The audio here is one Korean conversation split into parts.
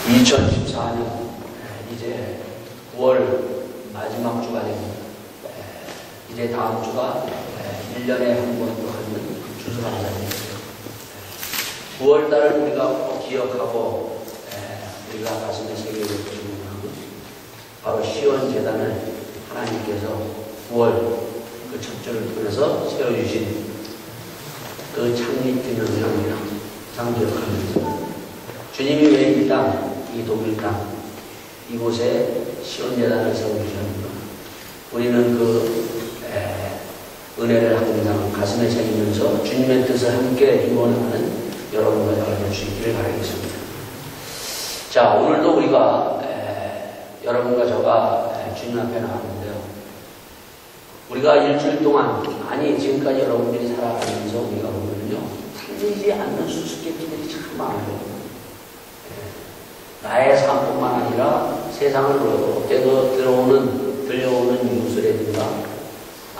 2014년 이제 9월 마지막 주가 됩니다. 이제 다음 주가 1년에 한 번도 하는 주술환상입니다. 9월달을 우리가 꼭 기억하고 우리가 가슴에 새기고 있는 바로 시원재단을 하나님께서 9월 그 첫주를 통해서 세워주신 그 창립기념을 상기하면서 주님이 왜 이 땅, 이 독일 땅, 이곳에 시온재단을 세워주셨는가? 우리는 그 은혜를 항상 가슴에 새기면서 주님의 뜻을 함께 이루어나가는 여러분과 저가 될 수 있기를 바라겠습니다. 자, 오늘도 우리가 여러분과 저가 주님 앞에 나왔는데요. 우리가 일주일 동안, 아니 지금까지 여러분들이 살아가면서 우리가 보면요, 틀리지 않는 수수께끼들이 참 많아요. 나의 삶뿐만 아니라 세상을 들려오는 뉴스라든가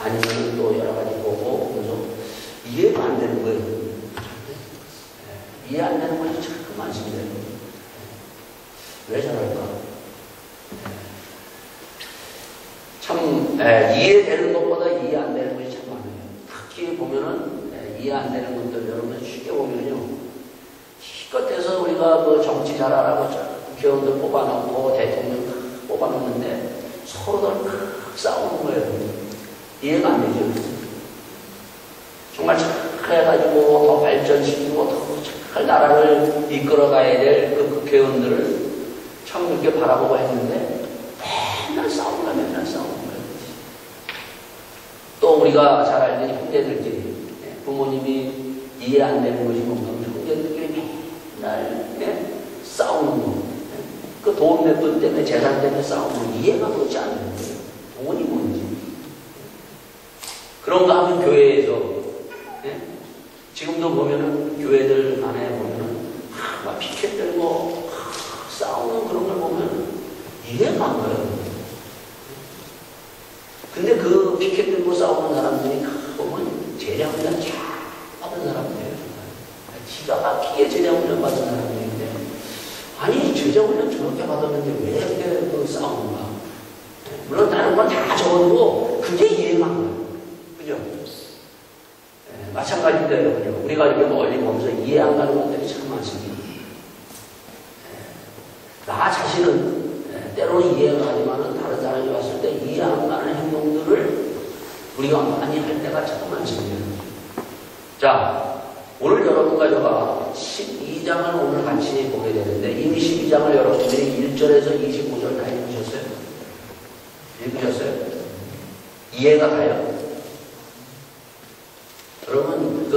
아니면 또 여러 가지 보고 그래서 이해가 안 되는 거예요. 이해 안 되는 것이 참 많습니다. 왜 저럴까? 참 이해되는 것보다 이해 안 되는 것이 참 많아요. 특히 보면은 이해 안 되는 것들 여러분 쉽게 보면요, 기껏해서 우리가 그 정치 잘하라고 국회의원들 뽑아놓고 대통령 뽑아놓는데 서로들 싸우는 거예요. 이해가 안 되죠. 정말 착해가지고 더 발전시키고 더 착할 나라를 이끌어가야 될 그 국회의원들을 참 그렇게 바라보고 했는데 맨날 싸우는 거예요. 또 우리가 잘 알듯이 형제들끼리 부모님이 이해 안 되는 것이 뭔가 형제들끼리 맨날 싸우는 거. 그 돈 몇 푼 때문에 재산 때문에 싸우면 이해가 그렇지 않는 거예요. 돈이 뭔지. 그런가 하면 교회에서 지금도 보면은 교회들 안에 보면은 막 피켓 들고 싸우는 그런 걸 보면 이해가 안 가요. 근데 그 피켓 들고 싸우는 사람들이 보면 제자훈련 잘 받은 사람들이에요. 기가 막히게 제자훈련 받은 사람들인데, 아니 제자훈련 저렇게 받았는데 왜 이렇게 싸우는가? 물론 다른 건 다 적어두고 그게 이해가 안 가요. 그죠? 마찬가지인데요. 우리가 이렇게 멀리 보면서 이해 안 가는 것들이 참 많습니다. 나 자신은 때로는 이해가 가지만은 다른 사람이 왔을 때 이해 안 가는 행동들을 우리가 많이 할 때가 참 많습니다. 자, 오늘 여러분과 저가 12장을 오늘 같이 보게 되는데, 이미 12장을 여러분들이 1절에서 25절 다 읽으셨어요? 읽으셨어요? 이해가 가요? 그러면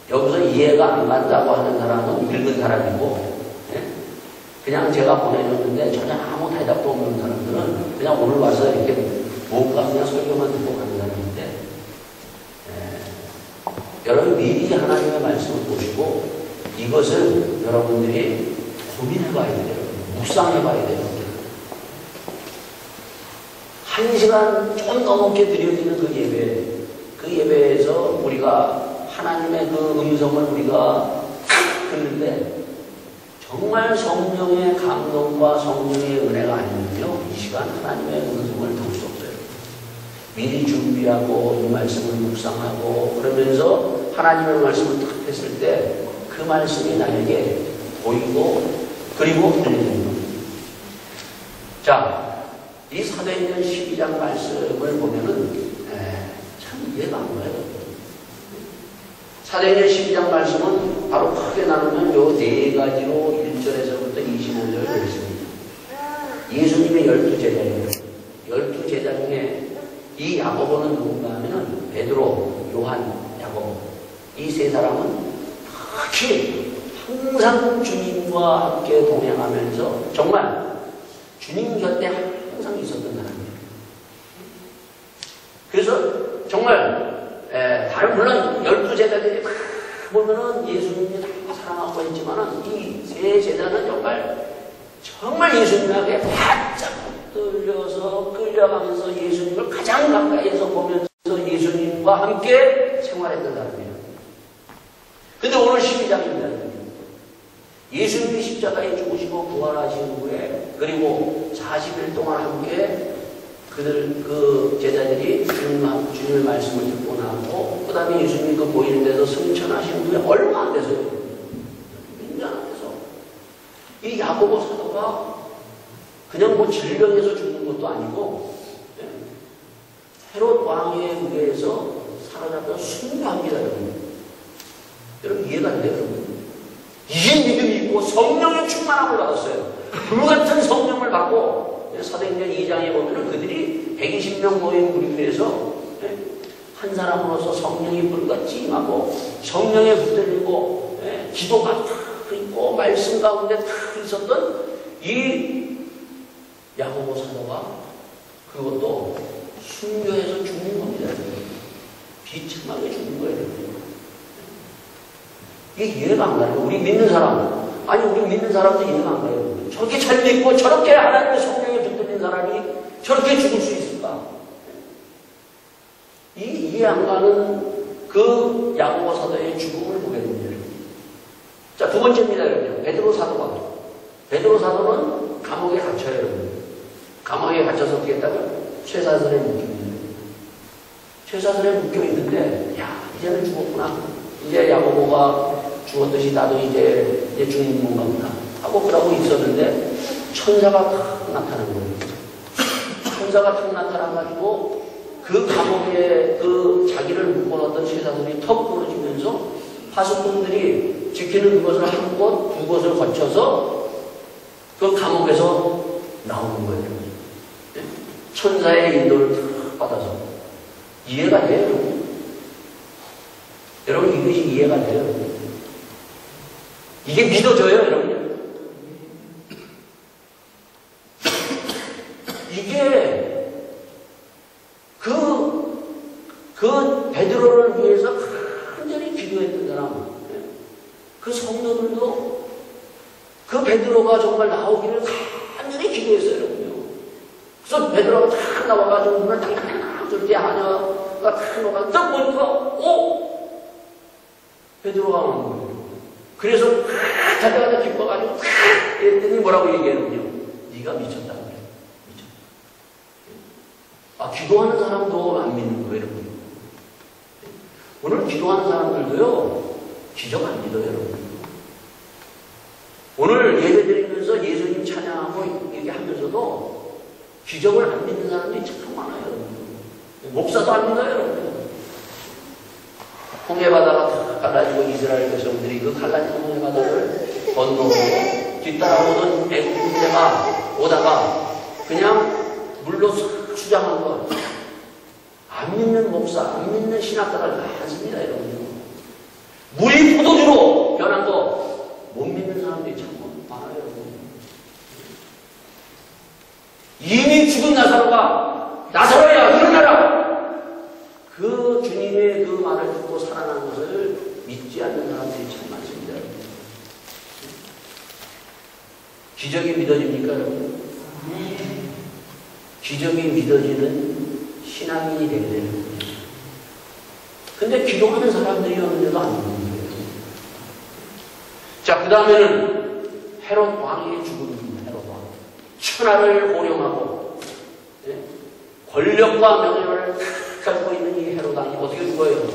여기서 이해가 안 간다고 하는 사람은 읽은 사람이고, 그냥 제가 보내줬는데 전혀 아무 대답도 없는 사람들은 그냥 오늘 와서 이렇게 뭔가 그냥 설교만 듣고 가는 사람인데, 여러분 미리 하나님의 말씀을 보시고 이것을 여러분들이 고민해 봐야 돼요. 묵상해 봐야 돼요. 1시간 좀 넘게 드려지는 그 예배에서 우리가 하나님의 그 음성을 우리가 듣는데, 정말 성령의 감동과 성령의 은혜가 아니면요, 이 시간 하나님의 음성을 들을 수 없어요. 미리 준비하고 이 말씀을 묵상하고 그러면서 하나님의 말씀을 딱 했을 때 그 말씀이 나에게 보이고 그리고 들리는 겁니다. 자, 이 사도행전 12장 말씀을 보면은 참 이해가 안 가요. 사도행전 12장 말씀은 바로 크게 나누면 요 4가지로 1절에서부터 25절 되어 있습니다. 예수님의 12제자예요. 12제자 중에 이 야고보는 누군가 하면은 베드로, 요한, 야고보. 이 세 사람은 특히 항상 주님과 함께 동행하면서 정말 주님 곁에 항상 있었던 사람이에요. 그래서 정말 다른 물론 12제자들이 막 보면은 예수님이 다 사랑하고 있지만은 이 세 제자는 정말 예수님에게 바짝 끌려서 끌려가면서 예수님을 가장 가까이에서 보면서 예수님과 함께 생활했던 사람이에요. 근데 오늘 12장입니다. 예수님이 십자가에 죽으시고 부활하신 후에 그리고 40일 동안 함께 그 제자들이 주님의 말씀을 듣고 나고 그 다음에 예수님이 그 보이는 데서 승천하신 후에 얼마 안 돼서요. 몇 년 안 돼서 이 야고보 사도가 그냥 뭐 질병에서 죽는 것도 아니고 헤롯 왕에 의해서 사로잡혀 순교합니다. 여러분 이해가 돼요? 여러분? 이게 믿음이 있고 성령의 충만함을 받았어요. 불같은 성령을 받고 사도행전 2장에 보면 그들이 120명 모인 무리에서 한 사람으로서 성령이 불같이 임하고 성령에 붙들리고 기도가 탁 있고 말씀 가운데 탁 있었던 이 야고보 사도가 그것도 순교해서 죽는 겁니다. 비참하게 죽는 거예요. 이게 이해가 안 가요. 우리 믿는 사람, 아니 우리 믿는 사람도 이해가 안 가요. 저렇게 잘 믿고 저렇게 하나님의 성령에 붙들린 사람이 저렇게 죽을 수 있을까? 이해 안 가는 그 야고보 사도의 죽음을 보게 됩니다. 자, 두 번째입니다. 여러분. 베드로 사도가. 베드로 사도는 감옥에 갇혀요. 여러분. 감옥에 갇혀서 어떻게 했다고요? 쇠사슬에 묶여있는. 쇠사슬에 묶여있는데, 야, 이제는 죽었구나. 이제 야고보가 죽었듯이 나도 이제 죽는 건가 보다. 하고 그러고 있었는데, 천사가 탁 나타난 거예요. 천사가 탁 나타나가지고, 그 감옥에 그 자기를 묶어놨던 쇠사슬이 턱 부러지면서 파수꾼들이 지키는 그것을 한 곳, 두 곳을 거쳐서 그 감옥에서 나오는 거예요. 천사의 인도를 탁 받아서. 이해가 돼요? 여러분, 이것이 이해가 돼요? 이게 믿어져요, 여러분? 이게 그 베드로를 위해서 간절히 기도했던 사람, 그 성도들도 그 베드로가 정말 나오기를 간절히 기도했어요, 여러분요. 그래서 베드로가 탁 나와가지고 눈을 탁 뜰 때 하녀가 탁 나와가지고 딱 보니까, 베드로가 나온 거예요. 그래서 자기가 기뻐가지고 했더니 뭐라고 얘기했느냐? 네가 미쳤다 그래. 미쳤다. 기도하는 사람도 안 믿는 거예요, 여러분. 오늘 기도하는 사람들도요, 기적 안 믿어요, 여러분. 오늘 예배 드리면서 예수님 찬양하고 이렇게 하면서도 기적을 안 믿는 사람들이 참 많아요, 여러분. 목사도 안 믿어요, 여러분. 홍해바다가 다 갈라지고 이스라엘 백성들이 그 갈라진 홍해바다를 건너고 뒤따라오던 애국 군대가 오다가 그냥 물로 수장한 거. 안 믿는 목사, 안 믿는 신학자가 많습니다, 여러분. 물이 포도주로 변한 거 못 믿는 사람들이 참 많아요, 여러분. 이미 죽은 나사로야 일어나라! 그 주님의 그 말을 듣고 살아난 것을 믿지 않는 사람들이 참 많습니다, 여러분. 기적이 믿어집니까, 여러분? 기적이 믿어지는 신앙인이 되게 되는 거예요. 근데 기도하는 사람들이 없는데도 안 믿는 거예요. 자, 그 다음에는 헤롯 왕의 죽음입니다. 헤롯 왕. 천하를 호령하고 권력과 명예를 가지고 있는 이 헤롯 왕이 어떻게 죽어요?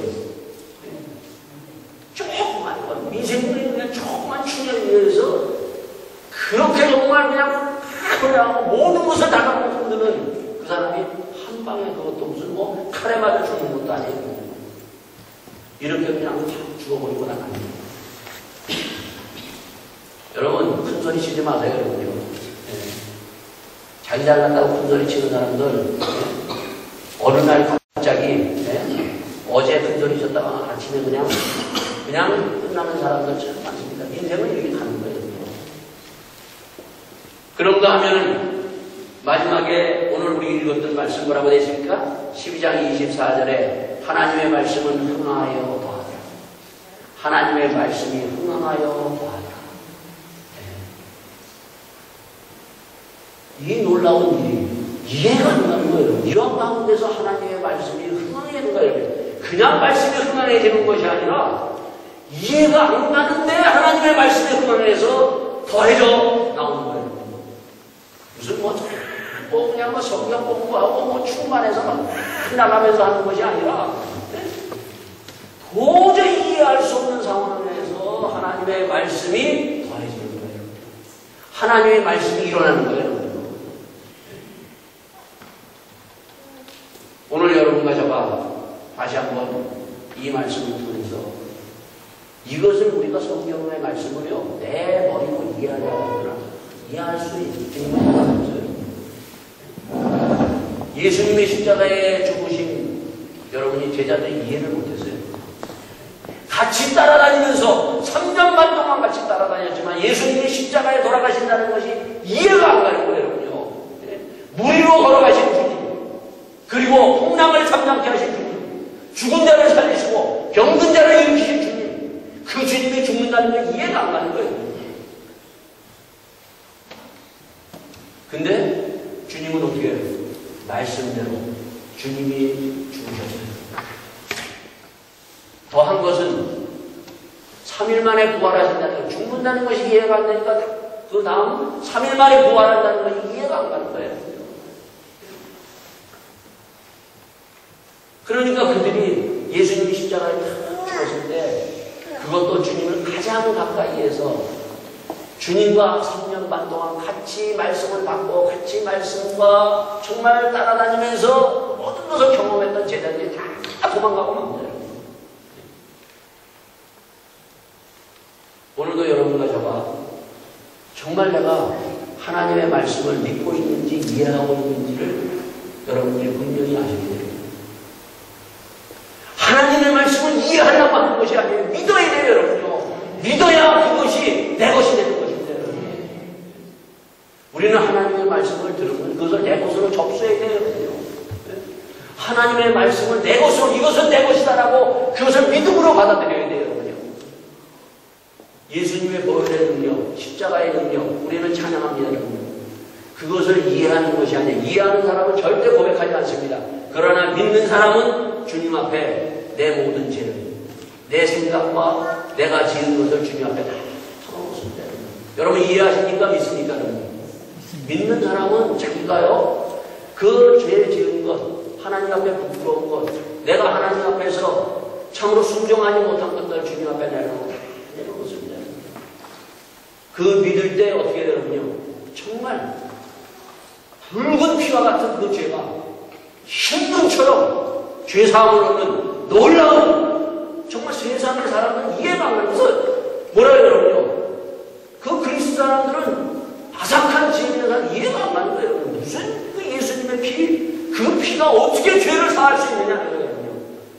조그만 미생물이 그냥 조그만 충격에 의해서 그렇게 정말 그냥 모든 것을 다 갖고 흔드는 그 사람이 한 방에 그것도 무슨 뭐 칼에 맞아 죽는 것도 아니고 이렇게 그냥 죽어버리고 나갑니다. 여러분 큰 소리 치지 마세요, 여러분요. 자기 잘났다고 큰 소리 치는 사람들 어느 날 갑자기 어제 큰 소리 쳤다가 아침에 그냥 끝나는 사람들 참 많습니다. 인생은 이렇게 가는 거예요. 그런가 하면은 마지막에 오늘 우리 읽었던 말씀 뭐라고 되어 있습니까? 12장 24절에 하나님의 말씀은 흥하여 더하라. 하나님의 말씀이 흥하여 더하라. 이 놀라운 일이 이해가 안 가는 거예요. 이런 가운데서 하나님의 말씀이 흥하게 되는 거예요. 그냥 말씀이 흥하게 되는 것이 아니라 이해가 안 가는데 하나님의 말씀에 흥분해서 더해져 나오는 거예요. 무슨 그냥 성경 공부하고 충만해서 막 나가면서 하는 것이 아니라 도저히 이해할 수 없는 상황에서 하나님의 말씀이 더해지는 거예요. 하나님의 말씀이 일어나는 거예요. 오늘 여러분과 저가 다시 한번 이 말씀을 통해서 이것을 우리가 성경의 말씀을요 내 머리로 이해하려고 이해할 수 있는 것 없어요. 예수님의 십자가에 죽으신 여러분이 제자들이 이해를 못했어요. 같이 따라다니면서 3년 반 동안 같이 따라다녔지만 예수님이 십자가에 돌아가신다는 것이 이해가 안 가는 거예요. 여러분요. 무리로 걸어가신 주님, 그리고 풍랑을 잠잠케 하신 주님, 죽은 자를 살리시고 병든 자를 일으키신 주님, 그 주님이 죽는다는 건 이해가 안 가는 거예요. 근데 주님은 어떻게 해요? 말씀대로 주님이 죽으셨어요. 더한 것은 3일 만에 부활하신다는 것, 죽는다는 것이 이해가 안 되니까 그 다음 3일 만에 부활한다는 것이 이해가 안 가는 거예요. 그러니까 그들이 예수님이 십자가에 탁 죽었을 때 그것도 주님을 가장 가까이에서 주님과 3년 반 동안 같이 말씀을 받고 같이 말씀과 정말 따라다니면서 모든 것을 경험했던 제자들이 다 도망가고 맙니다. 오늘도 여러분과 저가 정말 내가 하나님의 말씀을 믿고 있는지 이해하고 있는지를 여러분들이 분명히 아셔야 됩니다. 하나님의 말씀을 이해하려고 하는 것이 아니에요. 믿어야 돼요, 여러분요. 믿어야 그것이 내 것이 되는 것입니다. 우리는 하나님의 말씀을 들으면 그것을 내 것으로 접수해야 돼요. 하나님의 말씀을 내 것으로, 이것은 내 것이다라고 그것을 믿음으로 받아들여야 돼요. 예수님의 보혈의 능력, 십자가의 능력, 우리는 찬양합니다. 그것을 이해하는 것이 아니에요. 이해하는 사람은 절대 고백하지 않습니다. 그러나 믿는 사람은 주님 앞에 내 모든 죄를, 내 생각과 내가 지은 것을 주님 앞에 다 털어놓습니다. 여러분 이해하십니까? 믿습니까? 믿는 사람은 자기가요 그 죄 지은 것, 하나님 앞에 부끄러운 것, 내가 하나님 앞에서 참으로 순종하지 못한 것들을 주님 앞에 내놓습니다. 그 믿을 때 어떻게 되느냐? 정말 붉은 피와 같은 그 죄가 흰눈처럼 죄사함을 얻는 놀라운, 정말 세상의 사람은 이해가 안 가면서 뭐라 그러냐면요, 그 그리스도 사람들은 아삭한 죄에 대해서 이해가 안 가는 거예요. 무슨 그 예수님의 피, 그 피가 어떻게 죄를 사할 수 있느냐는 거예요.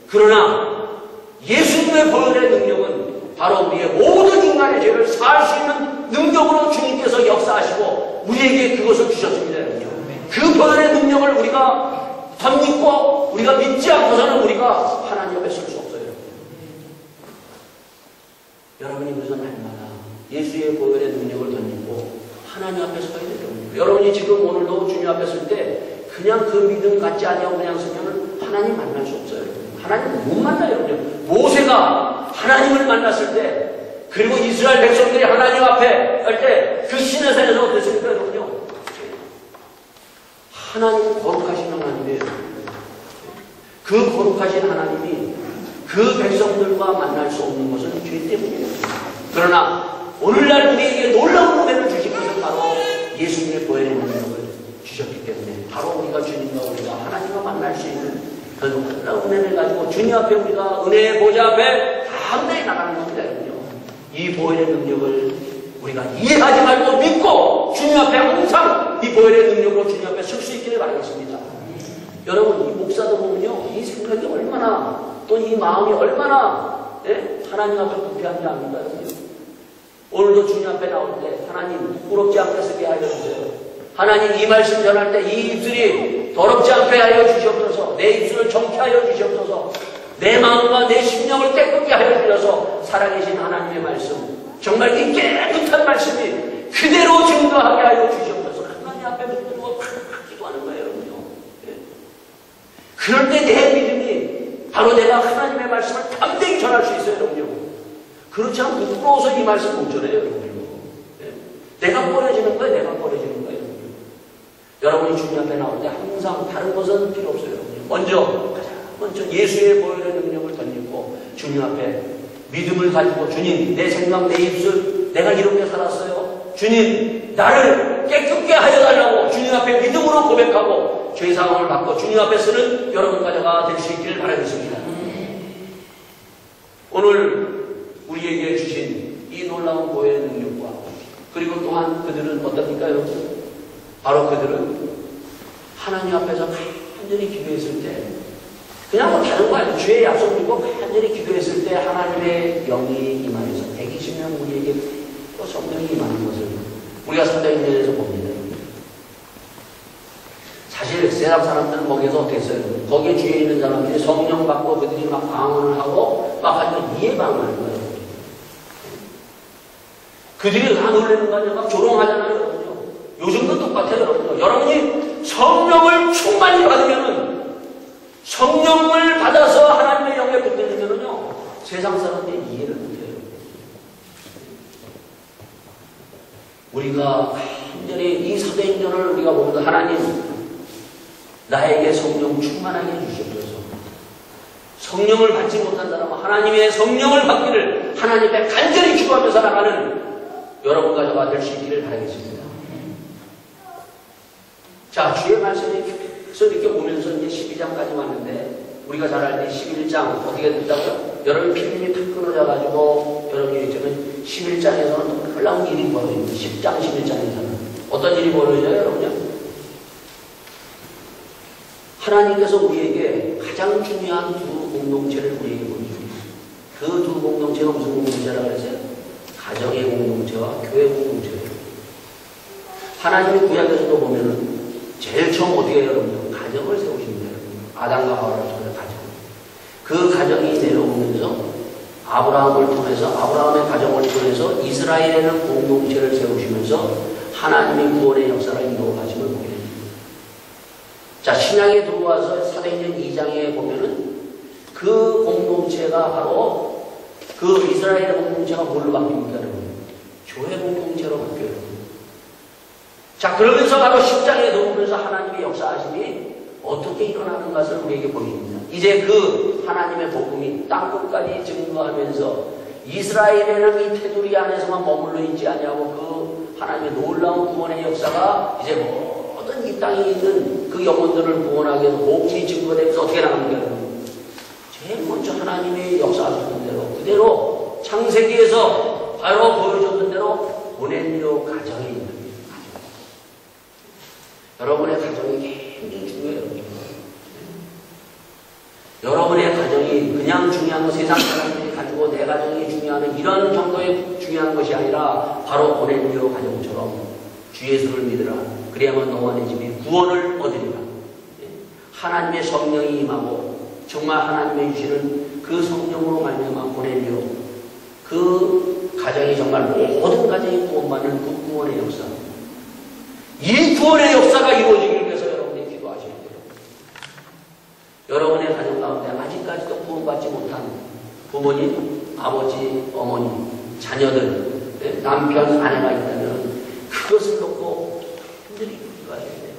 그러나 예수님의 보혈의 능력은 바로 우리의 모든 인간의 죄를 사할 수 있는 능력으로 주님께서 역사하시고 우리에게 그것을 주셨습니다. 그 보혈의 능력을 우리가 덧입고 우리가 믿지 않고서는 우리가 하나님 앞에 설 수 없어요. 여러분이 그래서 날마다 예수의 보혈의 능력을 덧입고 하나님 앞에 서야 돼요. 여러분이 지금 오늘도 주님 앞에 설 때 그냥 그 믿음 갖지 아니하고 그냥 서면 하나님 만날 수 없어요. 하나님 못 만나요. 모세가 하나님을 만났을 때, 그리고 이스라엘 백성들이 하나님 앞에 할 때 그 시내산에서 어땠습니까? 여러분요, 하나님 거룩하신 하나님이에요. 그 거룩하신 하나님이 그 백성들과 만날 수 없는 것은 죄 때문이에요. 그러나 오늘날 우리에게 놀라운 은혜를 주신 것은 바로 예수님의 보혈의 능력을 주셨기 때문에 바로 우리가 주님과 우리가 하나님과 만날 수 있는 그 놀라운 은혜를 가지고 주님 앞에 우리가 은혜의 보좌 앞에 당당히 나가는 겁니다. 이 보혈의 능력을 우리가 이해하지 말고 믿고 주님 앞에 항상 이 보혈의 능력으로 주님 앞에 설 수 있기를 바라겠습니다. 여러분, 이 목사도 보면요, 이 생각이 얼마나, 또 이 마음이 얼마나 하나님 앞에 부패한지 압니까? 오늘도 주님 앞에 나올 때 하나님 부끄럽지 않게 쓰게 하여 주세요. 하나님 이 말씀 전할 때 이 입술이 더럽지 않게 하여 주시옵소서. 내 입술을 정케 하여 주시옵소서. 내 마음과 내 심령을 깨끗게 하여 주셔서 살아계신 하나님의 말씀, 정말 이 깨끗한 말씀이 그대로 증거하게 하여 주시옵소서. 하나님 앞에 붙들고 기도하는 거예요. 여러분요. 그럴 때 내 믿음이 바로 내가 하나님의 말씀을 담대히 전할 수 있어요. 여러분요. 그렇지 않으면 부끄러워서 이 말씀 못 전해요, 여러분. 내가 버려지는 거예요, 내가 버려지는 거예요. 여러분이 주님 앞에 나올 때 항상 다른 것은 필요 없어요, 여러분. 먼저 예수의 보혈의 능력을 던지고 주님 앞에 믿음을 가지고 주님, 내 생각, 내 입술, 내가 이렇게 살았어요. 주님, 나를 깨끗게 하여 달라고 주님 앞에 믿음으로 고백하고 죄사함을 받고 주님 앞에 서는 여러분 가져가 될 수 있기를 바라겠습니다. 오늘 우리에게 주신 이 놀라운 보혈의 능력과 그리고 또한 그들은 어떻습니까, 여러분? 바로 그들은 하나님 앞에서 간절히 기도했을 때 그냥 뭐 다른 거 아니에요. 주의 약속 믿고 간절히 기도했을 때 하나님의 영이 임하여서 120명 우리에게 또 성령이 임하는 것을 우리가 사도행전에서 봅니다. 사실 세상 사람들은 거기에서 어떻게 했어요? 거기에 주위에 있는 사람들이 성령 받고 그들이 막 방언을 하고 막 하니까 이해 방언하는 거예요. 그들이 다 놀라는 거 아니에요? 막 조롱하잖아요, 여러분요. 요즘도 똑같아요, 여러분요. 여러분이 성령을 충만히 받으면은 성령을 받아서 하나님의 영에 붙들리면은요, 세상 사람들이 이해를 못해요. 우리가 완전히 이 사도행전을 우리가 보면서 하나님, 나에게 성령 충만하게 해주시옵소서. 성령을 받지 못한 사람은 하나님의 성령을 받기를 하나님의 간절히 기도하면서 나가는 여러분 가져가 될 수 있기를 바라겠습니다. 자, 주의 말씀이 이렇게 오면서 이제 12장까지 왔는데 우리가 잘 알때 11장 어떻게 됐다고요? 여러분 필름이 탁 끊어져가지고 여러분이 지금 11장에서는 놀라운 일이 벌어집니다. 10장, 11장에서는 어떤 일이 벌어져요, 여러분요? 하나님께서 우리에게 가장 중요한 두 공동체를 우리에게 보여줍니다. 그 두 공동체가 무슨 공동체라고 그랬어요? 가정의 공동체와 교회 공동체예요. 하나님의 구약에서도 보면은 제일 처음 어떻게 해요, 여러분? 가정을 세우십니다. 아담과 하와를 통해 가정. 그 가정이 내려오면서 아브라함을 통해서 아브라함의 가정을 통해서 이스라엘에는 공동체를 세우시면서 하나님의 구원의 역사를 이루어가심을 보게 됩니다. 자, 신약에 들어와서 사도행전 2장에 보면은 그 공동체가 바로 그 이스라엘의 공동체가 뭘로 바뀝니까, 여러분? 교회 공동체로 바뀌어요. 자, 그러면서 바로 10장에 들어오면서 하나님의 역사하심이 어떻게 일어나는 것을 우리에게 보입니다. 이제 그 하나님의 복음이 땅끝까지 증거하면서 이스라엘에는 이 테두리 안에서만 머물러 있지 아니하고 그 하나님의 놀라운 구원의 역사가 이제 모든 이 땅에 있는 그 영혼들을 구원하기 위해서 복음이 증거되면서 어떻게 나갑니까? 제일 먼저 하나님의 역사하셨던 대로 그대로 창세기에서 바로 보여줬던 대로 보냄요 가정이 있는 거예요. 여러분의 가정이 굉장히 중요해요. 여러분의 가정이 그냥 중요한 거 세상 사람들이 가지고 내 가정이 중요한 이런 정도의 중요한 것이 아니라 바로 보냄요 가정처럼 주 예수를 믿으라. 그래야만 너와 내 집이 구원을 얻으리라. 하나님의 성령이 임하고 정말 하나님의 주시는 그 성령으로 말미암아 보냄요 그 가정이 정말 모든 가정이 구원받는 그 구원의 역사. 이 구원의 역사가 이루어지기 위해서 여러분이 기도하셔야 돼요. 여러분의 가정 가운데 아직까지도 구원받지 못한 부모님, 아버지, 어머니, 자녀들, 남편, 아내가 있다면 그것을 놓고 힘들이 기도하셔야 돼요.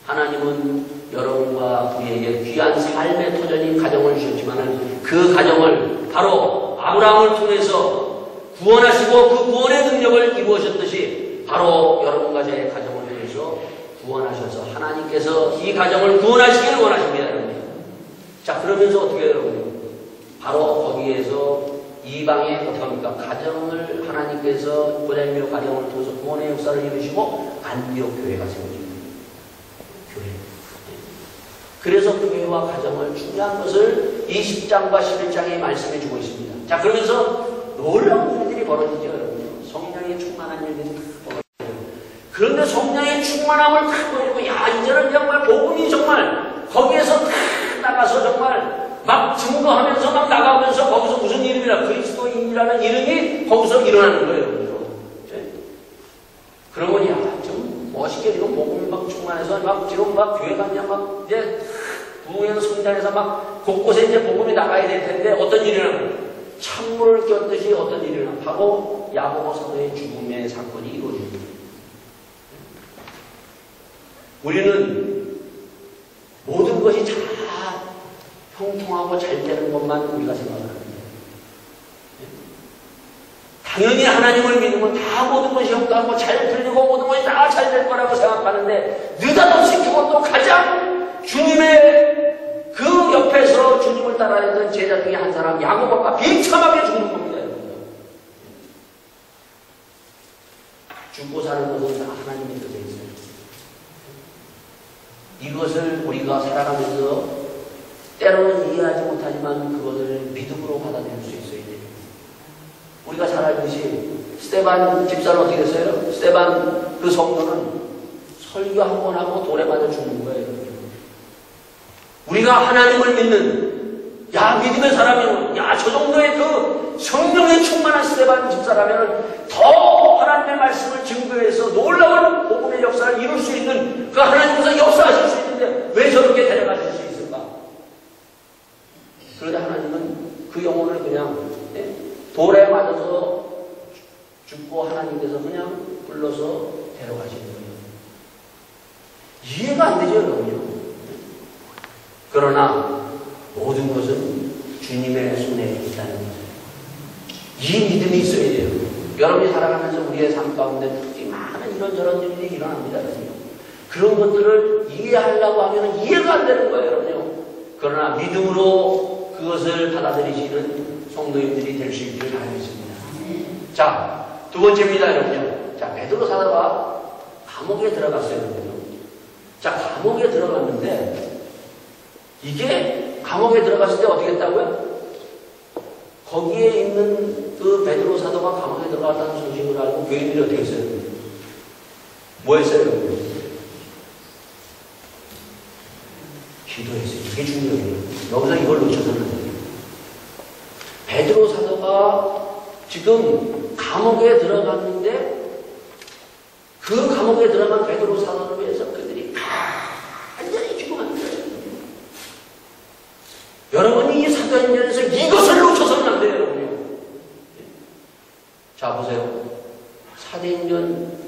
하나님은 여러분과 우리에게 귀한 삶의 터전인 가정을 주셨지만 그 가정을 바로 아브라함을 통해서 구원하시고 그 구원의 능력을 이루어졌듯이 바로 여러분과 제 가정을 통해서 구원하셔서 하나님께서 이 가정을 구원하시기를 원하십니다. 여러분. 자, 그러면서 어떻게 해요, 여러분? 바로 거기에서 이방의 어떻게 합니까? 가정을 하나님께서 보냄요 가정을 통해서 구원의 역사를 이루시고 안디옥 교회가 세워집니다. 교회. 그래서 교회와 가정을 중요한 것을 이 10장과 11장에 말씀해 주고 있습니다. 자, 그러면서 놀라운 일들이 벌어지죠, 여러분. 성령의 충만한 일들이 벌어져요. 그런데 성령의 충만함을 탁 보이고, 야, 이제는 정말 복음이 정말 거기에서 탁 나가서 정말 막 증거하면서 막 나가면서 거기서 무슨 이름이라 그리스도인이라는 이름이 거기서 일어나는 거예요. 그러면 야, 좀 멋있게 지금 복음이 막 충만해서 막 지금 막 교회 가냐 막 이제 부흥에서 성장해서 막 곳곳에 이제 복음이 나가야 될 텐데 어떤 일이라고 찬물을 꼈듯이 어떤 일이 일어나 바로 야고보 사도의 죽음의 사건이 이루어집니다. 우리는 모든 것이 다 형통하고 잘 되는 것만 우리가 생각합니다. 당연히 하나님을 믿으면 다 모든 것이 형통하고 잘 들리고 모든 것이 다 잘 될 거라고 생각하는데 느닷없이 그것도 가장 주님의 그 옆에서 주님을 따라했던 제자 중에 한 사람 야고보가 비참하게 죽는 겁니다. 죽고 사는 것은 다 하나님의 뜻에 있어요. 이것을 우리가 살아가면서 때로는 이해하지 못하지만 그것을 믿음으로 받아들일 수 있어야 돼요. 우리가 잘 알듯이 스데반 집사는 어떻게 됐어요? 스데반 그 성도는 설교 한 번 하고 돌에 맞아 죽는 거예요. 우리가 하나님을 믿는 믿음의 사람이면 저 정도의 그 성령에 충만한 스데반 집사라면 더 하나님의 말씀을 증거해서 놀라운 복음의 역사를 이룰 수 있는 그 하나님께서 역사하실 수 있는데 왜 저렇게 데려가실 수 있을까? 그러다 하나님은 그 영혼을 그냥 돌에 맞아서 죽고 하나님께서 그냥 불러서 데려가시는 거예요. 이해가 안 되죠, 여러분요. 그러나 모든 것은 주님의 손에 있다는 거죠. 이 믿음이 있어야 돼요. 여러분이 살아가면서 우리의 삶 가운데 특히 많은 이런저런 일이 일어납니다. 그런 것들을 이해하려고 하면 이해가 안 되는 거예요, 여러분요. 그러나 믿음으로 그것을 받아들이시는 성도님들이 될 수 있기를 바라겠습니다. 자, 두 번째입니다, 여러분요. 자, 베드로 사도가 감옥에 들어갔어요, 여러분요. 자, 감옥에 들어갔는데 이게 감옥에 들어갔을 때 어떻게 했다고요? 거기에 있는 그 베드로 사도가 감옥에 들어갔다는 소식을 알고 교인들이 어떻게 했어요? 뭐 했어요? 기도했어요. 이게 중요해요. 여기서 이걸 놓쳐서는 안 돼요. 베드로 사도가 지금 감옥에 들어갔는데 그 감옥에 들어간 베드로 사도를 위해서 그들이 완전히 죽어갑니다. 여러분이 이 사도행전에서 이것을 놓쳐서는 안 돼요, 여러분요. 자, 보세요. 사도행전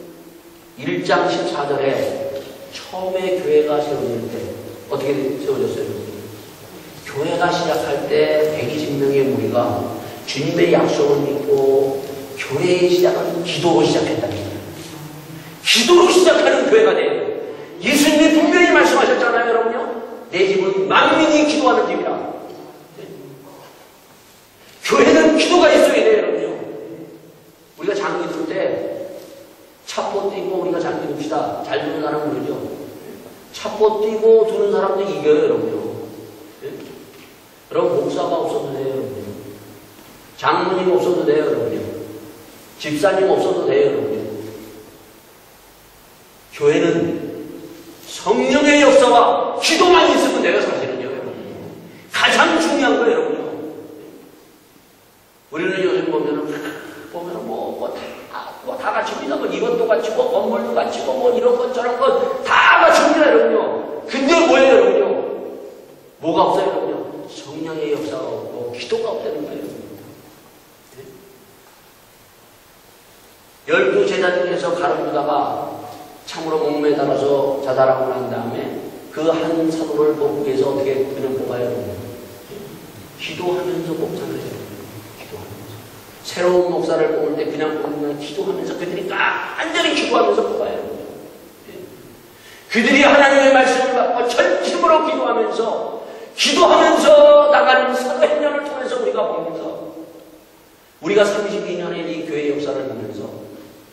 1장 14절에 처음에 교회가 세워질 때 어떻게 세워졌어요? 교회가 시작할 때 120명의 무리가 주님의 약속을 믿고 교회의 시작은 기도로 시작했답니다. 기도로 시작하는 교회가 돼요. 예수님이 분명히 말씀하셨잖아요, 여러분요. 내 집은 만민이 기도하는 집이라. 교회는 기도가 있어야 돼요, 여러분요. 우리가 장기 들 때 차포 뛰고 우리가 장기 둡시다. 잘 두는 사람 모르죠. 차포 뛰고 두는 사람도 이겨요, 여러분요. 여러분, 목사가 없어도 돼요, 여러분요. 장로님 없어도 돼요, 여러분요. 집사님 없어도 돼요, 여러분요. 교회는 성령의 역사와 기도만 있으면 돼요, 사실은요, 여러분. 가장 중요한 거예요, 여러분요. 우리는 요즘 보면은 다 갖춥니다. 뭐 이것도 갖추고, 건물도 갖추고, 뭐 이런 것 저런 것 다 갖춥니다, 여러분요. 근데 뭐예요, 여러분요? 뭐가 없어요, 여러분요? 성령의 역사가 없고, 기도가 없다는 거예요. 12 제자 중에서 가룟 유다가 참으로 목매달아서 자살하고 난 다음에 그 한 사도를 뽑기 위해서 어떻게 그냥 뽑아요? 기도하면서 뽑잖아요. 기도하면서. 새로운 목사를 뽑을 때 그냥 뽑는 기도하면서 그들이 완전히 기도하면서 뽑아요. 그들이 하나님의 말씀을 받고 전심으로 기도하면서 나가는 사도행전을 통해서 우리가 보면서 우리가 32년의 이 교회 역사를 보면서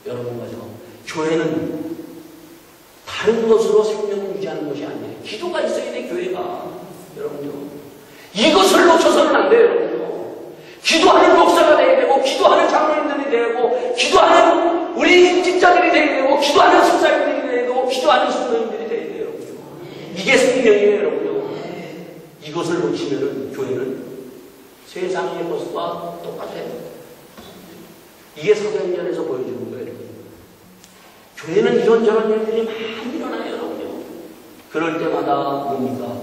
여러분 가죠. 교회는 다른 것으로 생명을 유지하는 것이 아니에요. 기도가 있어야 돼, 교회가. 여러분요. 이것을 놓쳐서는 안 돼요, 여러분요. 기도하는 목사가 돼야 되고, 기도하는 장로님들이 돼야 되고, 기도하는 우리 직자들이 돼야 되고, 기도하는 집사님들이 돼야 되고, 기도하는 성도님들이 돼야 돼요, 여러분요. 이게 생명이에요, 여러분요. 이것을 놓치면은 교회는 세상의 모습과 똑같아요. 이게 사도행전에서 보여주는 거예요. 교회는 이런저런 일들이 많이 일어나요, 여러분요. 그럴 때마다 뭡니까?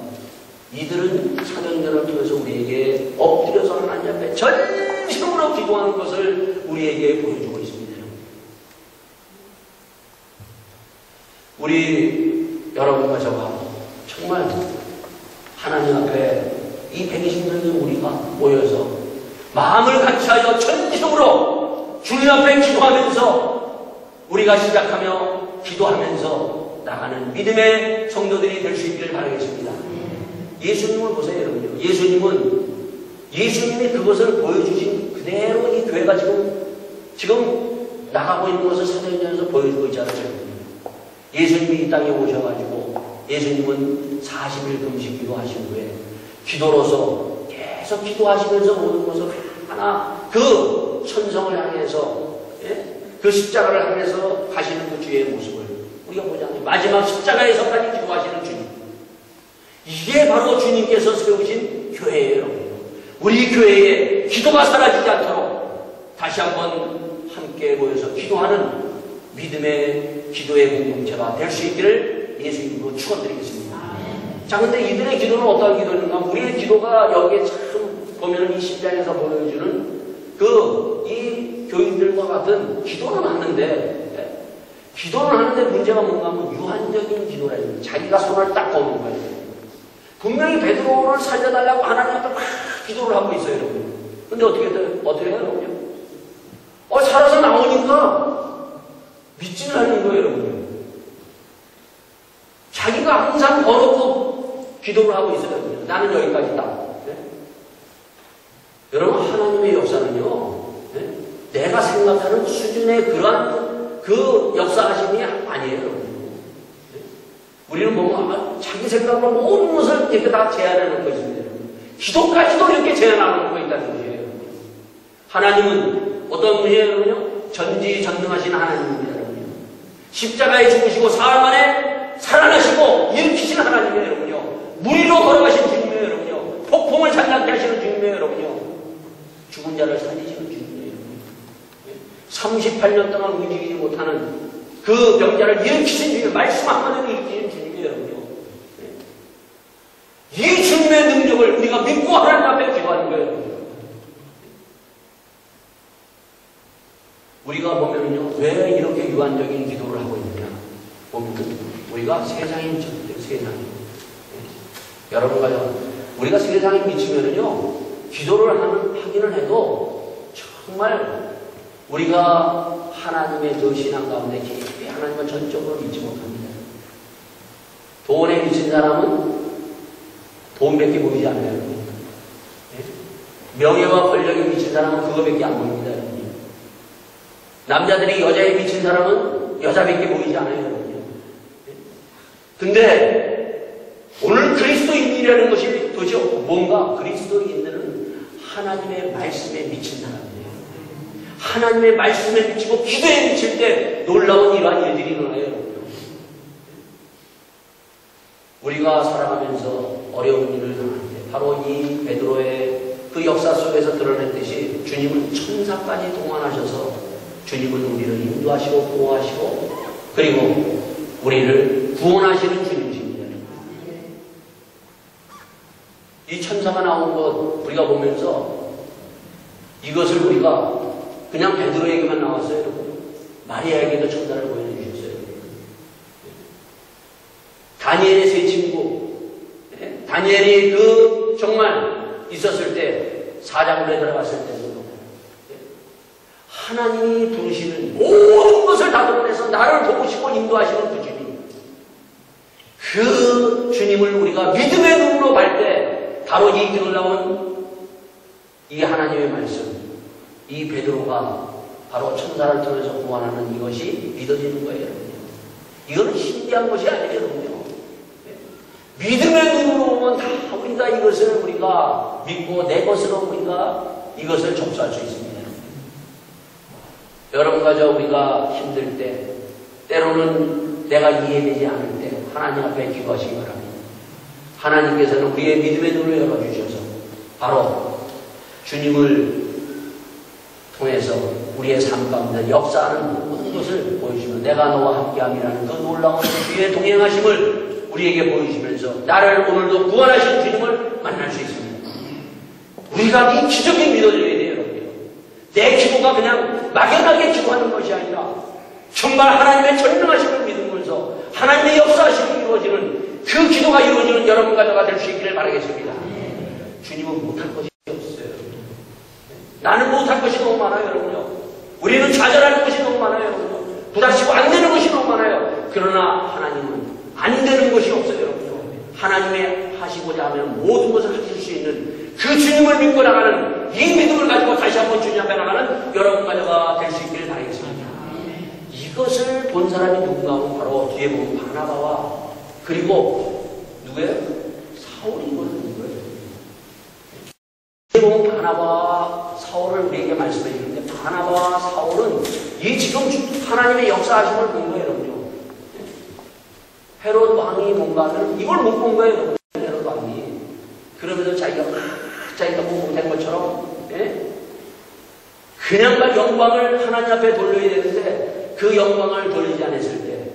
이들은 사도행전을 통해서 우리에게 엎드려서 하나님 앞에 진심으로 기도하는 것을 우리에게 보여주고 있습니다. 우리 여러분과 저가 정말 하나님 앞에 이 120명의 우리가 모여서 마음을 같이하여 전심으로 주님 앞에 기도하면서 우리가 시작하며 기도하면서 나가는 믿음의 성도들이 될 수 있기를 바라겠습니다. 예수님을 보세요, 여러분요. 예수님이 그것을 보여주신 그대로 이 교회가 지금 나가고 있는 것을 사도행전에서 보여주고 있잖아요. 예수님이 이 땅에 오셔가지고 예수님은 40일 금식 기도하신 후에 기도로서 계속 기도하시면서 모든 것을 하나 그 천성을 향해서 그 십자가를 향해서 가시는 그 주의 모습을 우리가 보잖아요. 마지막 십자가에서까지 기도하시는 주님. 이게 바로 주님께서 세우신 교회예요. 우리 교회에 기도가 사라지지 않도록 다시 한번 함께 모여서 기도하는 믿음의 기도의 공동체가 될 수 있기를 예수님으로 축원드리겠습니다. 자, 근데 이들의 기도는 어떤 기도인가? 우리의 기도가 여기에 참 보면은 이 10장에서 보여주는 이 교인들과 같은 기도는 하는데, 문제가 뭔가 하면 유한적인 기도라 해요. 자기가 손을 딱 거는 거예요. 분명히 베드로를 살려달라고 하나님 앞에 막 기도를 하고 있어요, 여러분. 근데 어떻게 해요, 여러분? 살아서 나오니까 믿지는 않는 거예요, 여러분. 자기가 항상 걸어도 기도를 하고 있어요, 여러분. 나는 여기까지다. 네? 여러분, 하나님의 역사는요, 네? 내가 생각하는 수준의 그러한 그 역사하심이 아니에요, 여러분. 네? 우리는 뭔가 자기 생각으로 모든 것을 이렇게 다 제한해 놓고 있습니다, 여러분. 기도까지도 이렇게 제한하고 놓고 있다는 거예요. 하나님은 어떤 분이에요, 여러분요? 전지전능하신 하나님입니다, 여러분요. 십자가에 죽으시고 사흘 만에 살아나시고 일으키신 하나님이에요, 여러분요. 물 위로 걸어가신 주님이에요, 여러분요. 폭풍을 잔납게 하시는 주님이에요, 여러분요. 죽은 자를 살리시는 주님이에요, 여러분요. 38년 동안 움직이지 못하는 그 병자를 일으키신 주님, 말씀 한마디로 일으키신 주님이에요, 여러분요. 이 주님의 능력을 우리가 믿고 하나님 앞에 기도하는 거예요, 여러분요. 우리가 보면은요, 왜 이렇게 유한적인 기도를 하고 있느냐 보면은 우리가 세상에 미쳤대요, 세상에. 여러분과 우리가 세상에 미치면은요, 기도를 하기는 해도 정말 우리가 하나님의 그 신앙 가운데 깊이 하나님을 전적으로 믿지 못합니다. 돈에 미친 사람은 돈밖에 보이지 않아요. 명예와 권력에 미친 사람은 그거밖에 안 보입니다. 남자들이 여자에 미친 사람은 여자밖에 보이지 않아요, 여러분요. 근데 오늘 그리스도인이라는 것이 도대체 뭔가? 그리스도인들은 하나님의 말씀에 미친 사람이에요. 하나님의 말씀에 미치고 기도에 미칠 때 놀라운 이러한 일들이 일어나요, 여러분요. 우리가 살아가면서 어려운 일을 당하는데 바로 이 베드로의 그 역사 속에서 드러냈듯이 주님은 천사까지 동원하셔서 주님은 우리를 인도하시고 보호하시고 그리고 우리를 구원하시는 주님이십니다. 이 천사가 나온 것 우리가 보면서 이것을 우리가 그냥 베드로에게만 나왔어요. 마리아에게도 천사를 보여주셨어요. 다니엘의 세 친구, 다니엘이 그 정말 있었을 때 사자굴에 들어갔을 때 하나님이 부르시는 모든 것을 다 동원해서 나를 도우시고 인도하시는 그 주님. 그 주님을 우리가 믿음의 눈으로 볼 때 바로 이 기도 나온 이 하나님의 말씀, 이 베드로가 바로 천사를 통해서 구원하는 이것이 믿어지는 거예요, 여러분요. 이거는 신기한 것이 아니에요, 여러분요. 믿음의 눈으로 보면 다 우리가 이것을 우리가 믿고 내 것으로 우리가 이것을 접수할 수 있습니다. 여러분과 우리가 힘들 때, 때로는 내가 이해되지 않을 때 하나님 앞에 기도하시기 바랍니다. 하나님께서는 우리의 믿음의 눈을 열어주셔서 바로 주님을 통해서 우리의 삶 가운데 역사하는 모든 것을 보여주시면 내가 너와 함께함이라는 그 놀라운 주의 동행하심을 우리에게 보여주시면서 나를 오늘도 구원하신 주님을 만날 수 있습니다. 우리가 이 기적이 믿어져야 돼요, 여러분. 내 기도가 그냥 막연하게 기도하는 것이 아니라 정말 하나님의 전능하심을 믿으면서 하나님의 역사하심이 이루어지는 그 기도가 이루어지는 여러분 가정가 될 수 있기를 바라겠습니다. 주님은 못할 것이 없어요. 나는 못할 것이 너무 많아요, 여러분요. 우리는 좌절하는 것이 너무 많아요, 여러분요. 부닥치고 안 되는 것이 너무 많아요. 그러나 하나님은 안 되는 것이 없어요, 여러분요. 하나님의 하시고자 하면 모든 것을 하실 수 있는 그 주님을 믿고 나가는 이 믿음을 가지고 다시 한번 주님 앞에 나가는 여러분 가정가 될 수 있기를 바라겠습니다. 이것을 본 사람이 누군가 하면 바로 뒤에 보면 바나바와 그리고 누구예요? 사울이 이걸 본 거예요. 뒤에 보면 바나바와 사울을 우리에게 말씀해 주는데 바나바와 사울은 이 지금 하나님의 역사하심을 본 거예요, 여러분요. 헤롯 왕이 뭔가를 이걸 못 본 거예요, 여러분. 헤롯 왕이. 그러면서 자기가 뭐 못된 것처럼 그냥 영광을 하나님 앞에 돌려야 되는데 그 영광을 돌리지 않았을 때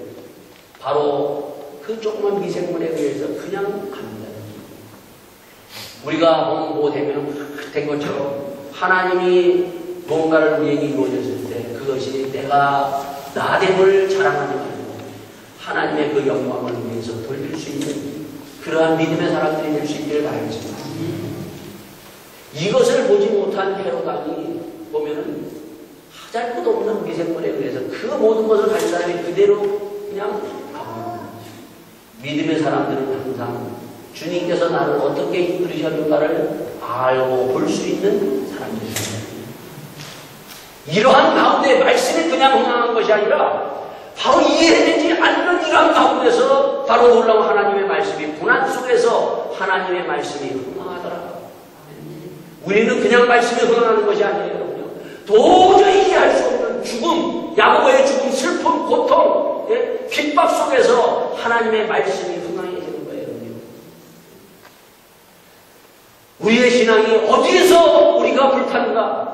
바로 그 조그만 미생물에 의해서 그냥 갑니다. 우리가 뭐 된 것처럼 하나님이 뭔가를 우리에게 이루어졌을 때 그것이 내가 나됨을 자랑하지 말고 하나님의 그 영광을 위해서 돌릴 수 있는 그러한 믿음의 사람들이 될 수 있기를 바라겠습니다. 이것을 보지 못한 헤롯 왕이 보면은 하잘 것 없는 미생물에 의해서 그 모든 것을 가진 사람이 그대로 그냥 믿음의 사람들은 항상 주님께서 나를 어떻게 이끌으셨는가를 알고 볼 수 있는 사람들입니다. 이러한 가운데 말씀이 그냥 흥황한 것이 아니라 바로 이해되지 않는 이러한 가운데서 바로 놀라운 하나님의 말씀이 고난 속에서 하나님의 말씀이 흥황하더라. 우리는 그냥 말씀이 흥황하는 것이 아니에요, 여러분요. 도저히 이해할 수 없는 죽음, 야고보의 죽음, 슬픔, 고통, 핍박 속에서 하나님의 말씀이 흥황해지는 거예요, 여러분요. 우리의 신앙이 어디에서 우리가 불타는가?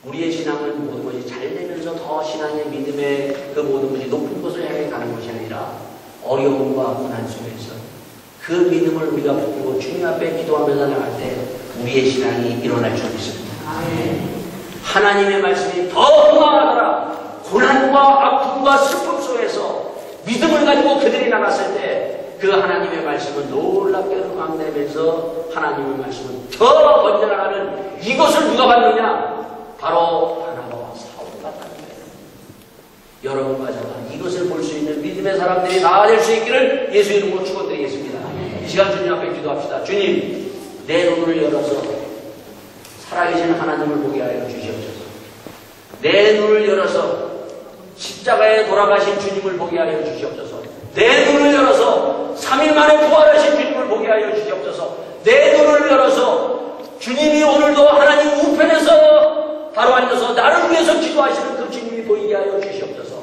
우리의 신앙은 모든 것이 잘 되면서 더 신앙의 믿음의 그 모든 것이 높은 곳을 향해 가는 것이 아니라 어려움과 고난 속에서 그 믿음을 우리가 붙들고 주님 앞에 기도하면서 나갈 때 우리의 신앙이 일어날 줄 믿습니다. 하나님의 말씀이 더 흥황하더라. 고난과 아픔과 슬픔 속에서 믿음을 가지고 그들이 나갔을 때 그 하나님의 말씀은 놀랍게 흥황되면서 하나님의 말씀은 더 번져나가는 이것을 누가 받느냐? 바로 바나바와 사울이 받다는 거예요. 여러분과 저가 이것을 볼 수 있는 믿음의 사람들이 나아질 수 있기를 예수 이름으로 축원드리겠습니다. 이 시간 주님 앞에 기도합시다. 주님, 내 눈을 열어서 살아계신 하나님을 보게 하여 주시옵소서. 내 눈을 열어서 십자가에 돌아가신 주님을 보게 하여 주시옵소서. 내 눈을 열어서 3일 만에 부활하신 주님을 보게 하여 주시옵소서. 내 눈을 열어서 주님이 오늘도 하나님 우편에서 바로 앉아서 나를 위해서 기도하시는 그 주님이 보이게 하여 주시옵소서.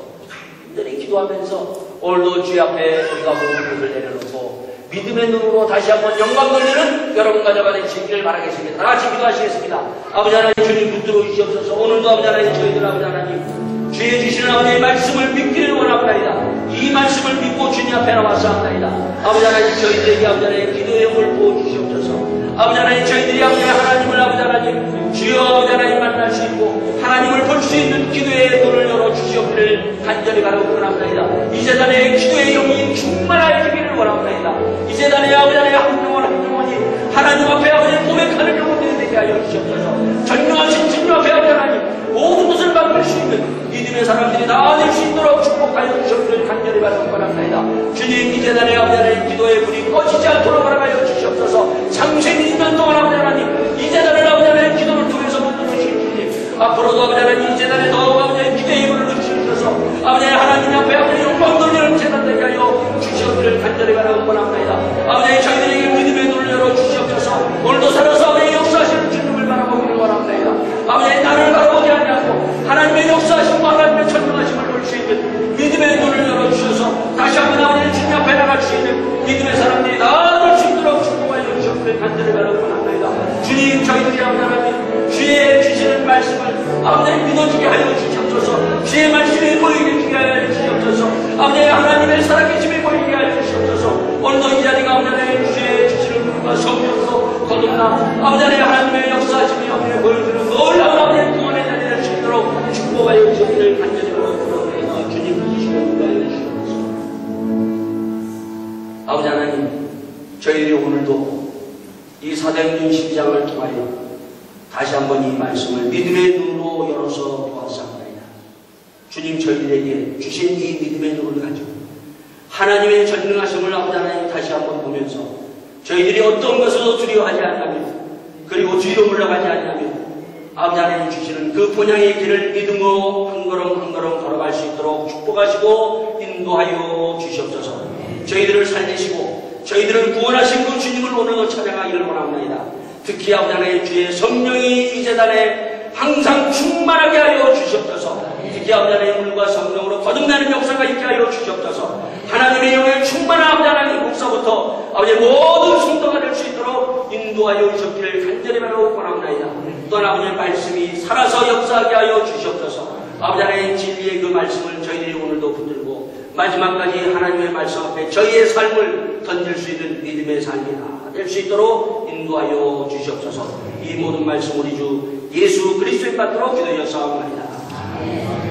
간절히 기도하면서 오늘도 주의 앞에 우리가 모든 것을 내려놓고 믿음의 눈으로 다시 한번 영광 돌리는 여러분 가져가 되시기를 바라겠습니다. 다 같이 기도하시겠습니다. 아버지 하나님 주님 붙들어 주시옵소서. 오늘도 아버지 하나님 저희들 아버지 하나님 주의 주시는 아버지의 말씀을 믿기를 원합니다. 이 말씀을 믿고 주님 앞에 나왔사옵나이다. 아버지 하나님 저희들에게 아버지 하나님 기도의 영을 부어주시옵소서. 아버지 하나님 저희들이 아버지 하나님을 아버지 하나님 주여 아버지 하나님 만날 수 있고 하나님을 볼 수 있는 기도의 눈을 열어주시옵기를 간절히 바라고 원합니다. 이 세상에 기도의 영이 충만하여지기를 원합니다. 이 세상에 아버지 하나님 한 영혼이 하나님 앞에 아버지 고백하는 영혼들이 되게 하여 주시옵소서. 전능하신 주님 앞에 아버지 하나님 모든 것을 맡을 수 있는 믿음의 사람들이 나아질 수 있도록 축복하여 주시옵기를 간절히 바라고 원합니다. 주님 이 세상에 아버지 하나님 기도의 불이 꺼지지 않도록 허락하여 주시옵소서. 상생이 있는 동안 아버지 하나님 이 세상을 아버지 하나님 기도를 통해서 못 누르신 주님 앞으로도 아버지 하나님 이 세상에 더욱 아버지 하나님 기도의 힘을 주시옵소서. 아버지 하나님 앞에 아버지 영광 돌리는 세상 되게 하여 주시옵기를 간절히 바라고 원합니다. 아버지 저희들에게 믿음의 눈을 열어 주시옵소서. 오늘도 살아서 아버지 역사하시는 주님을 바라보기를 원합니다. 아버지 나를 바라보지 않냐고 하나님의 역사하심과 하나님의 전능하심을 볼 수 있는 믿음의 눈을 열어주셔서 다시 한번 아버지 주님 앞에 나갈 수 있는 믿음의 사람들이 나아갈 수 있도록 축복하여 주시옵기를 간절히 바라고 원합니다. 주님 저희들이 아버지 하나님 주의 주시는 말씀을 아버지 믿어지게 하여 주시옵소서. 주의 말씀이 보이게 하여 주시옵소서. 아버지 하나님의 살아계심이 보이게 하여 주시옵소서. 오늘도 이 자리가 아버지 하나님 주의 주시는 분과 성령으로 거듭나 아버지 하나님의 역사하심이 아버지 보여주는 놀라운 아버지 축복하여 주시기를 간절히 부탁드립니다. 주님 부으시고 인도하여 주시옵소서. 아버지 하나님, 저희들이 오늘도 이 사도행전 12장을 통하여 다시 한번 이 말씀을 믿음의 눈으로 열어서 보았사옵나이다. 주님, 저희들에게 주신 이 믿음의 눈을 가지고 하나님의 전능하심을 아버지 하나님 다시 한번 보면서 저희들이 어떤 것으로 두려워하지 않으며 그리고 뒤로 물러가지 않으며 아버지 하나님 주시는 그 본향의 길을 믿음으로 한 걸음 한 걸음 걸어갈 수 있도록 축복하시고 인도하여 주시옵소서. 저희들을 살리시고 저희들을 구원하신 그 주님을 오늘도 찬양하기를 원합니다. 특히 아버지 하나님 주의 성령이 이 재단에 항상 충만하게 하여 주시옵소서. 특히 아버지 하나님 물과 성령으로 거듭나는 역사가 있게 하여 주시옵소서. 하나님의 영에 충만한 아버지 하나님 목사부터 아버지 모든 성도가 될 수 있도록 인도하여 주셨기를 간절히 바라고 원합니다. 또한 아버지의 말씀이 살아서 역사하게 하여 주시옵소서. 아버지 하나님 진리의 그 말씀을 저희들이 오늘도 붙들고 마지막까지 하나님의 말씀 앞에 저희의 삶을 던질 수 있는 믿음의 삶이 될 수 있도록 인도하여 주시옵소서. 이 모든 말씀 우리 주 예수 그리스도의 받도록 기도하여 사옵나이다.